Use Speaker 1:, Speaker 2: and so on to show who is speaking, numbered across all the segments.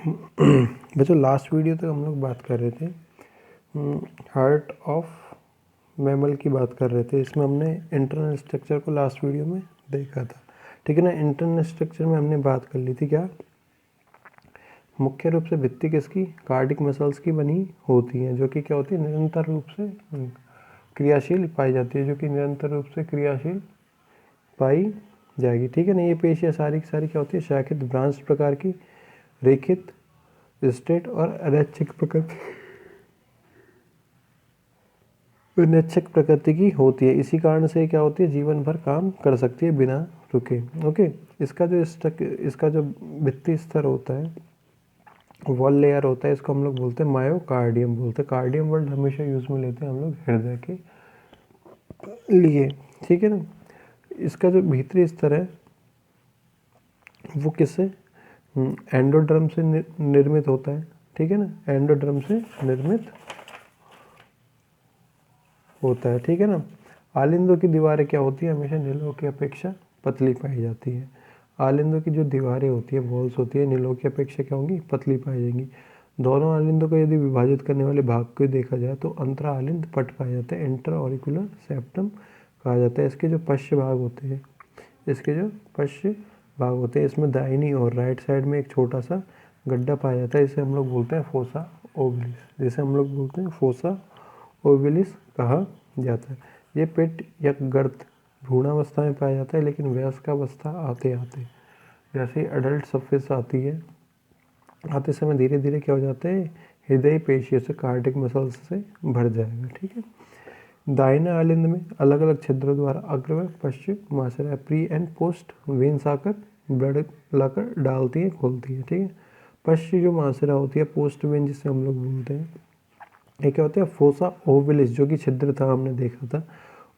Speaker 1: बच्चों last video तक हम लोग बात कर रहे थे हार्ट ऑफ मैमल की बात कर रहे थे। इसमें हमने इंटरनल स्ट्रक्चर को लास्ट वीडियो में देखा था, ठीक है ना। इंटरनल स्ट्रक्चर में हमने बात कर ली थी क्या, मुख्य रूप से भित्ति किसकी, कार्डिक मसल्स की बनी होती हैं, जो कि क्या होती है, निरंतर रूप से क्रियाशील पाई जाती है, जो कि निरंतर रूप से क्रियाशील पाई जाएगी, ठीक है ना। ये पेशियाँ सारी की सारी क्या होती है, शाखित ब्रांच प्रकार की, रेखित, स्ट्रेट और अनैच्छिक प्रकृति की होती है। इसी कारण से क्या होती है, जीवन भर काम कर सकती है बिना रुके। ओके, इसका जो भित्ति स्तर होता है, वॉल लेयर होता है, इसको हम लोग बोलते हैं मायोकार्डियम बोलते हैं। कार्डियम वर्ड हमेशा यूज में लेते हैं हम लोग हृदय के लिए, ठीक है ना। इसका जो भीतरी स्तर है वो किससे, एंडोड्रम से निर्मित होता है, ठीक है ना। एंडोड्रम से निर्मित होता है, ठीक है ना। आलिंदों की दीवारें क्या होती है, हमेशा नीलों की अपेक्षा पतली पाई जाती है। आलिंदों की जो दीवारें होती है, वॉल्स होती है, नीलों की अपेक्षा क्या होंगी, पतली पाई जाएंगी। दोनों आलिंदों को यदि विभाजित करने वाले भाग को देखा जाए तो अंतरा आलिंद पट पाए जाते हैं, इंटर ऑरिकुलर सेप्टम कहा जाता है। इसके जो पश्च भाग होते हैं, इसमें दाहिनी और राइट साइड में एक छोटा सा गड्ढा पाया जाता है, इसे हम लोग बोलते हैं फोसा ओविलिस कहा जाता है। ये पेट या गर्त भ्रूणावस्था में पाया जाता है, लेकिन वयस्कावस्था आते आते, जैसे एडल्ट सरफेस आते समय धीरे धीरे क्या हो जाता है, हृदय पेशियों से, कार्डिक मसल्स से भर जाएगा, ठीक है। दाहिने आलिंद में अलग अलग छिद्रों द्वारा अग्र व पश्चिम माशरा प्री एंड पोस्ट वेन्स आकर ब्लड लाकर डालती है, खोलती है, ठीक है। पश्चिम जो माशरा होती है, पोस्ट वेन जिसे हम लोग बोलते हैं, ये क्या होता है, फोसा ओविलिस, जो कि छिद्र था हमने देखा था,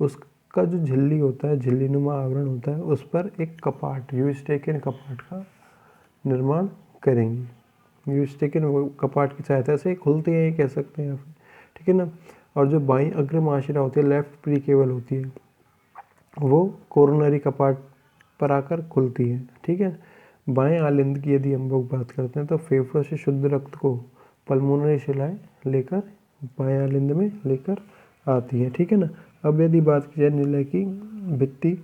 Speaker 1: उसका जो झिल्ली होता है, झिल्लीनुमा आवरण होता है, उस पर एक कपाट, यूस्टेकिन कपाट का निर्माण करेंगी। यूस्टेकिन कपाट की सहायता से खुलती है, ये कह सकते हैं आप, ठीक है ना। और जो बाईं अग्रमाशिरा होती है, लेफ्ट प्री केवल होती है, वो कोरोनरी कपाट पर आकर खुलती है, ठीक है। बाएं आलिंद की यदि हम लोग बात करते हैं तो फेफड़ों से शुद्ध रक्त को पल्मोनरी शिलाएं लेकर बाएं आलिंद में लेकर आती है, ठीक है ना। अब यदि बात की जाए निलय की भित्ति,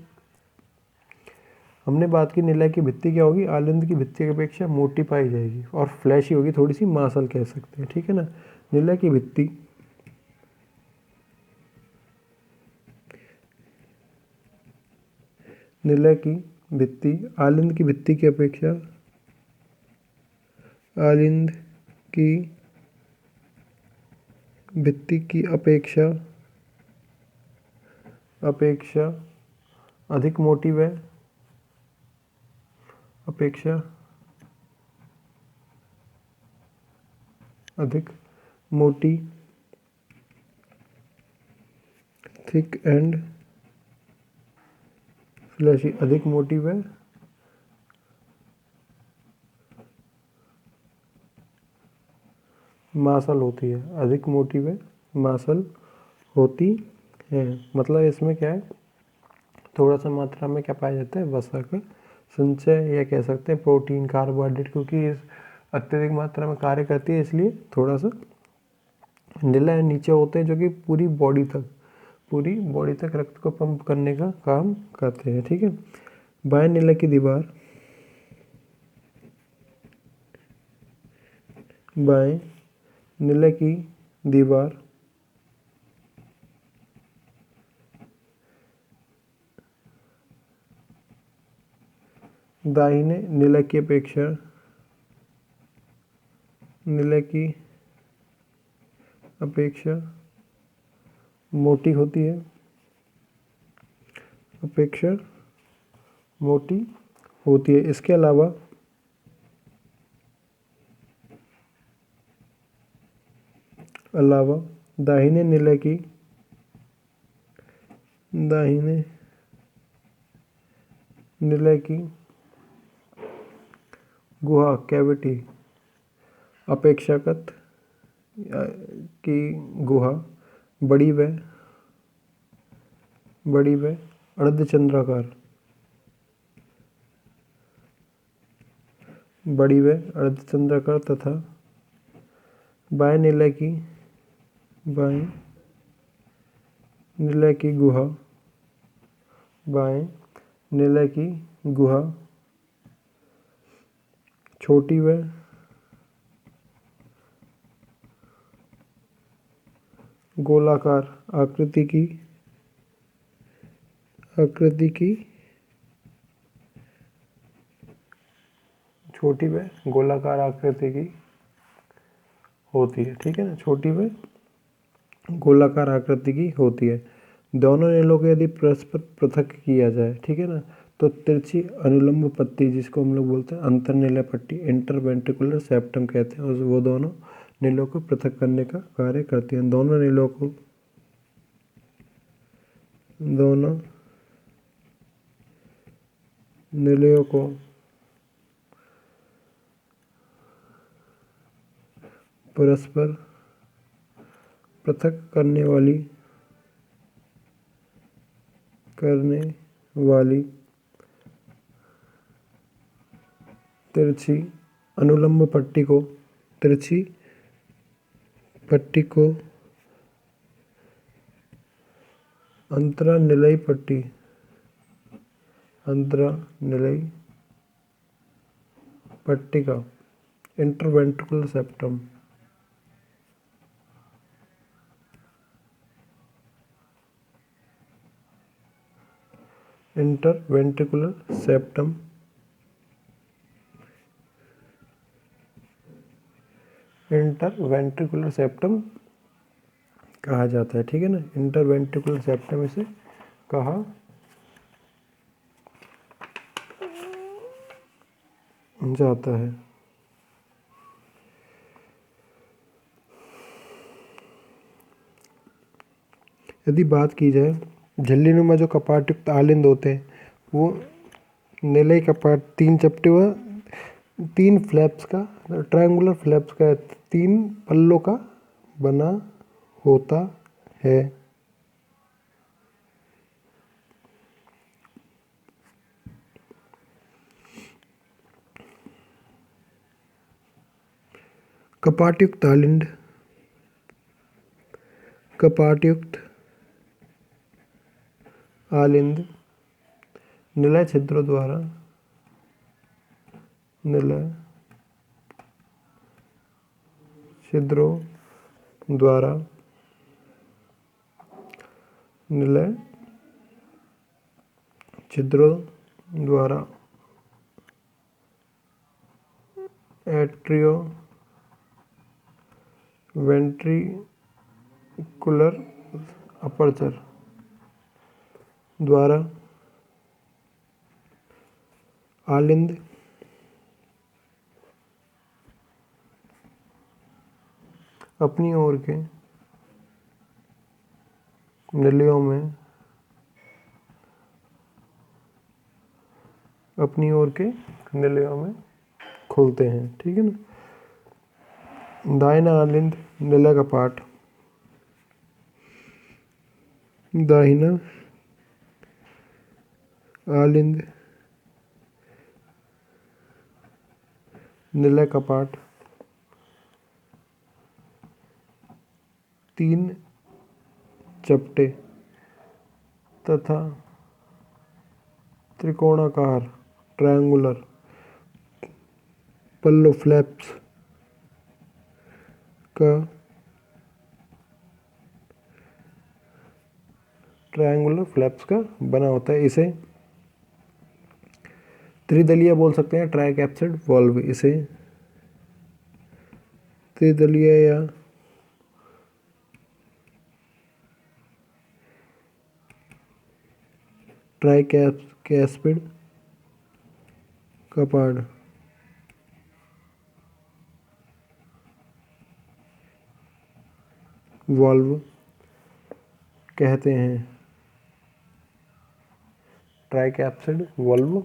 Speaker 1: हमने बात की निलय की भित्ति क्या होगी, आलिंद की भित्ति की अपेक्षा मोटी पाई जाएगी और फ्लैशी होगी, थोड़ी सी मांसल कह सकते हैं, ठीक है ना। निलय की भित्ति आलिंद की भित्ति की अपेक्षा अधिक मोटी व थिक एंड फ्लैशी, अधिक मोटी व मांसल होती है, अधिक मोटी व मांसल होती है। मतलब इसमें क्या है, थोड़ा सा मात्रा में क्या पाया जाता है, वसा का संचय, या कह सकते हैं प्रोटीन, कार्बोहाइड्रेट, क्योंकि इस अत्यधिक मात्रा में कार्य करती है, इसलिए थोड़ा सा निलय नीचे होते हैं, जो कि पूरी बॉडी तक रक्त को पंप करने का काम करते हैं, ठीक है। बाएं निलय की दीवार, दाहिने निलय की अपेक्षा मोटी होती है। इसके अलावा दाहिने निलय की गुहा कैविटी अपेक्षाकृत की गुहा बड़ी व अर्धचंद्राकार बड़ी व अर्धचंद्राकार तथा बाएं निलय की गुहा, बाएं निलय की गुहा छोटी व गोलाकार आकृति की छोटी व गोलाकार आकृति की होती है। ठीक है ना, छोटी व गोलाकार आकृति की होती है। दोनों नीलों को यदि परस्पर पृथक किया जाए, ठीक है ना, तो तिरछी अनुलंब पट्टी, जिसको हम लोग बोलते हैं अंतर्निलय पट्टी, इंटरवेंट्रिकुलर सेप्टम कहते हैं, वो दोनों नीलों को पृथक करने का कार्य करती हैं। दोनों नीलियों को परस्पर पृथक करने वाली तिरछी अनुलंब पट्टी को अंतरानिलयी पट्टिका इंटरवेंट्रिकुलर सेप्टम कहा जाता है। ठीक है ना, इंटरवेंट्रिकुलर सेप्टम इसे कहा जाता है। यदि बात की जाए झिल्लीनुमा जो कपाटयुक्त आलिंद होते हैं, वो निलय कपाट 3 चपटे व 3 फ्लैप्स का, ट्रायंगुलर फ्लैप्स का, 3 पल्लों का बना होता है। कपाटयुक्त आलिंद निलय छिद्रों द्वारा एट्रियो वेंट्रिकुलर अपर्चर द्वारा आलिंद अपनी ओर के निलयों में खुलते हैं। ठीक है ना, दाहिना आलिंद निलय कपाट, दाहिना आलिंद निलय कपाट 3 चपटे तथा त्रिकोणाकार ट्रायंगुलर पल्लो फ्लैप्स का बना होता है। इसे त्रिदलीय बोल सकते हैं, ट्राइकैप्सिड वॉल्व, इसे त्रिदलीय या ट्राइकैप्सिड कपाट वॉल्व कहते हैं। ट्राइकैप्सिड वॉल्व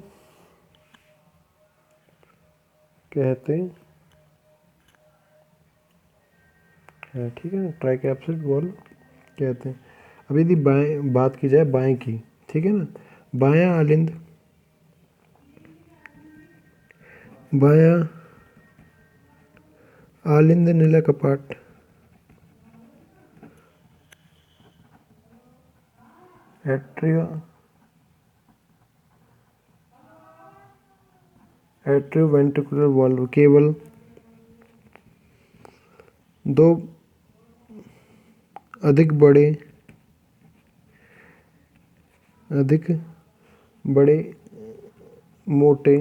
Speaker 1: कहते हैं। ठीक है, ट्राइकैप्सिड वॉल्व कहते हैं। अब यदि बात की जाए बाएं की, ठीक है ना, बायां आलिंद नीला कपाट, एट्रियोवेंट्रिकुलर वाल्व, केवल दो अधिक बड़े मोटे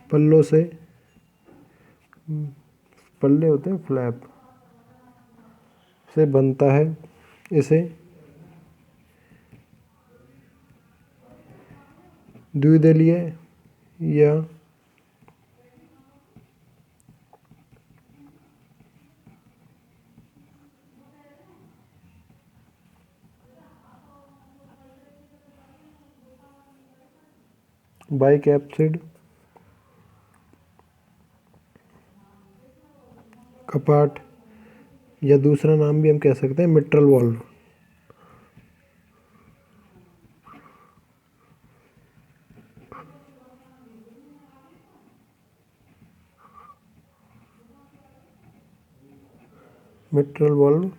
Speaker 1: पल्लों से, पल्ले होते हैं फ्लैप से बनता है। इसे द्विदलीय या बाइकैप्सिड कपाट, या दूसरा नाम भी हम कह सकते हैं मिट्रल वाल्व। मिट्रल वाल्व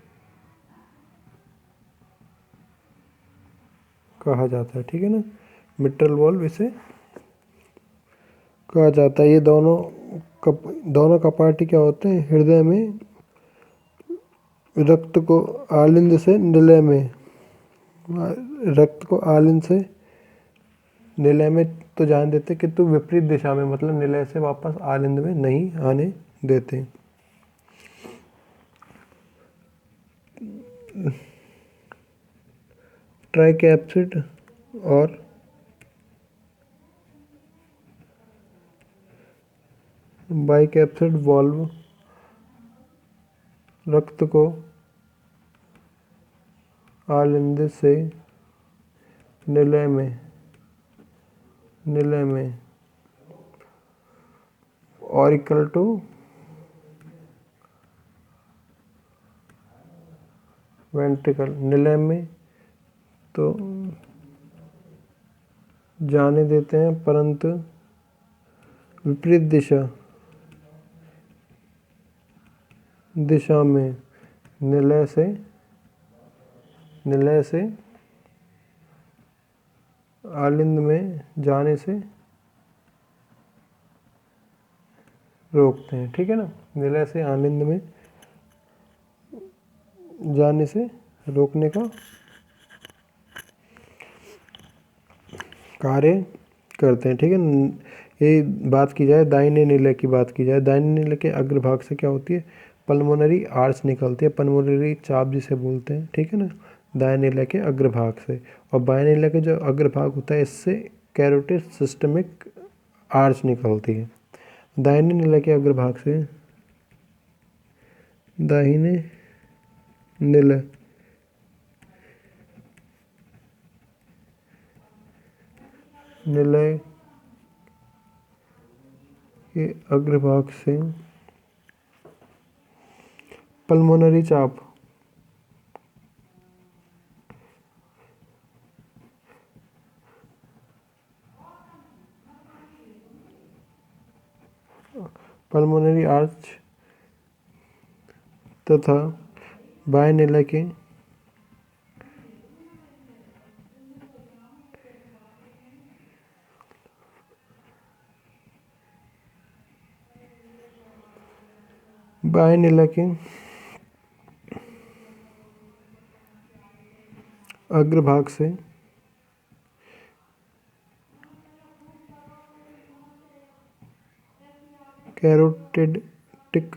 Speaker 1: कहा जाता है, ठीक है ना, मिट्रल वाल्व इसे कहा जाता है। ये दोनों कपाट क्या होते हैं, हृदय में रक्त को आलिंद से निलय में तो जाने देते, किंतु विपरीत दिशा में, मतलब निलय से वापस आलिंद में नहीं आने देते। ट्राइकैप्सिड और बाइकैप्सिड वाल्व रक्त को आलिंद से निलय में ऑरिकल टू वेंट्रिकल, निलय में तो जाने देते हैं, परंतु विपरीत दिशा में निलय से आलिंद में जाने से रोकते हैं, ठीक है ना, निलय से आलिंद में जाने से रोकने का कार्य करते हैं, ठीक है। ये बात की जाए दाहिने निलय की, बात की जाए दाहिने निलय के अग्रभाग से क्या होती है, पल्मोनरी आर्च निकलती है, पल्मोनरी चाप जिसे बोलते हैं, ठीक है ना, दाहिने निलय के अग्रभाग से। और बाएं निलय के जो अग्रभाग होता है, इससे कैरोटिड सिस्टमिक आर्च निकलती है। दाहिने निलय के अग्रभाग से दाहिने निलय के अग्रभाग से पल्मोनरी चाप पल्मोनरी आर्च तथा बाएं निलय के अग्रभाग से कैरोटिडिक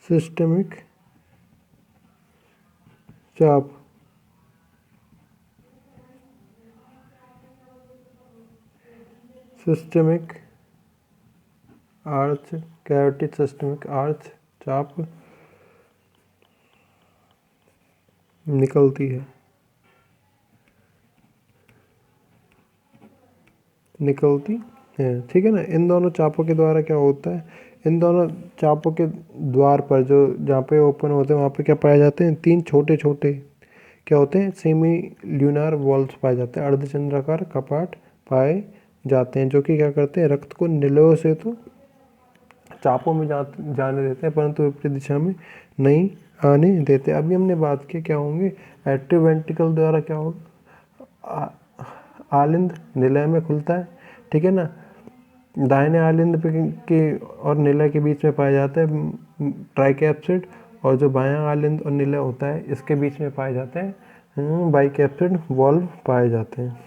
Speaker 1: सिस्टमिक चाप systemic arch, carotid systemic arch चाप निकलती है, ठीक है ना। इन दोनों चापों के द्वारा क्या होता है, इन दोनों चापों के द्वार पर जो जहाँ पे ओपन होते हैं वहाँ पे क्या पाए जाते हैं, तीन छोटे छोटे क्या होते हैं, सेमी ल्यूनार वॉल्स पाए जाते हैं, अर्धचंद्राकार कपाट पाए जाते हैं, जो कि क्या करते हैं, रक्त को निलयों से तो चापों में जाने देते हैं, परंतु विपरीत दिशा में नहीं आने देते। अभी हमने बात की क्या होंगे, एक्टिव वेंट्रिकल द्वारा क्या होगा, आलिंद निलय में खुलता है, ठीक है ना। दाहिने आलिंद के और निलय के बीच में पाया जाता है ट्राइकैप्सिड, और जो बायां आलिंद और निलय होता है इसके बीच में पाए जाते हैं बाइकैप्सिड वॉल्व पाए जाते हैं,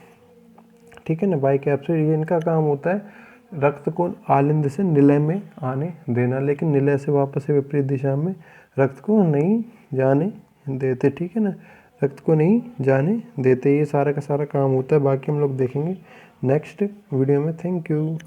Speaker 1: ठीक है ना। बाइकैप्सिड, ये इनका काम होता है रक्त को आलिंद से निलय में आने देना, लेकिन निलय से वापस से विपरीत दिशा में रक्त को नहीं जाने देते, ठीक है ना, रक्त को नहीं जाने देते। ये सारा का सारा काम होता है, बाकी हम लोग देखेंगे नेक्स्ट वीडियो में। Thank you.